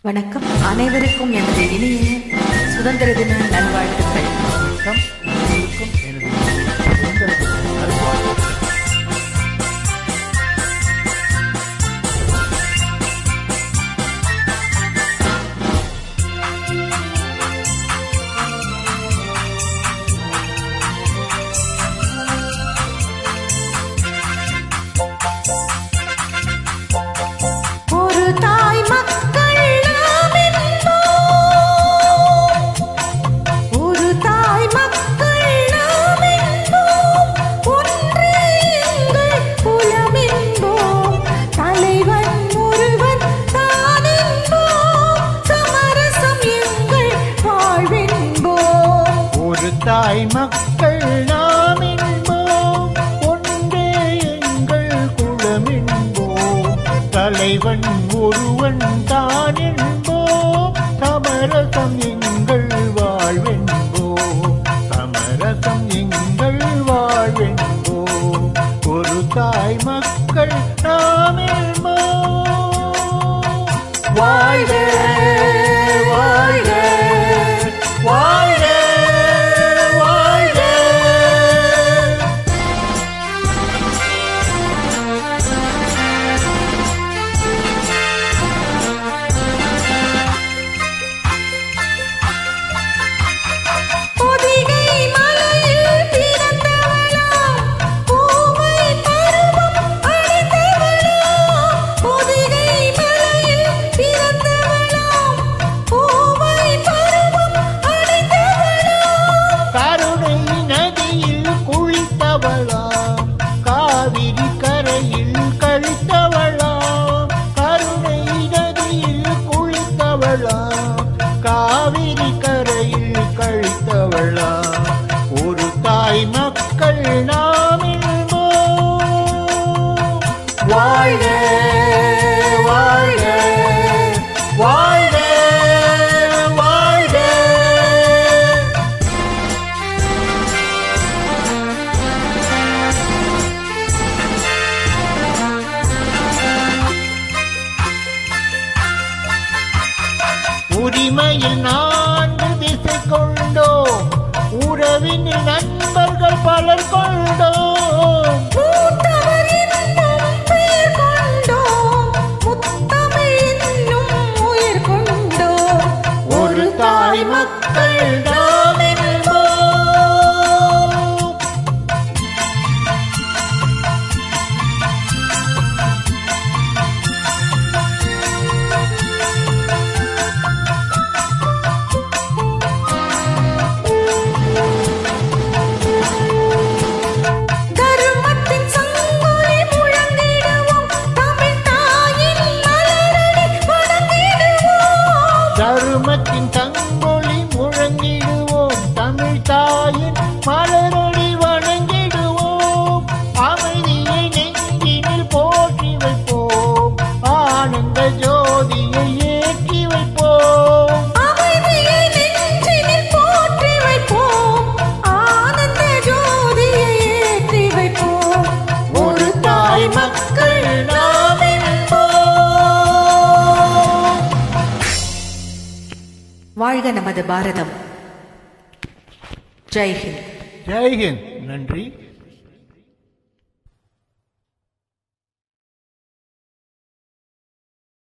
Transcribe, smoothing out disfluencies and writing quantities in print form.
வணக்கம். அனைவருக்கும் எனது இனிய சுதந்திர தின நல்வாழ்த்துக்கள். வணக்கம். அனைவருக்கும் எனது சுதந்திர தின நல்வாழ்த்துக்கள். தாய் மக்கள் நாம் என்போம், ஒன்றே எங்கள் குலம் என்போம். தலைவன் ஒருவன் தான் என்போம், சமரசம் எங்கள் வாழ்வென்போம். சமரசம் எங்கள் வாழ்வென்போம். ஒரு தாய் மக்கள் நாம் என்போம். வாழ்க வாழ்க வாழ்க. காவிரி கரையில் கழித்தவளாம், கருணை நதியில் குளித்தவளாம். காவிரி கரையில் கழித்தவளாம். ஒரு தாய் மக்கள் நாம் என்போம். வாழ்க வாழ்க வாழ்க. உரிமையில் 4 திசை கொண்டோம், உறவினில் நண்பர்கள் பலர் கொண்டோம். ஒரு தாய் மக்கள் நாம் என்போம். தருமத்தின் தங்கொலி முழங்கிடுவோம், தமிழ் தாயின் மலரொளி வணங்கிடுவோம். அமைதியை நெஞ்சினில் போற்றி வைப்போம், ஆனந்த ஜோதியை ஏற்றி வைப்போம். அமைதியை நெஞ்சினில் போற்றி வைப்போம், ஆனந்த ஜோதியை ஏற்றி வைப்போம். ஒரு தாய் மக்கள் நாம் என்போம். வாழ்க நமது பாரதம். ஜெய் ஹிந்த். ஜெய் ஹிந்த். நன்றி.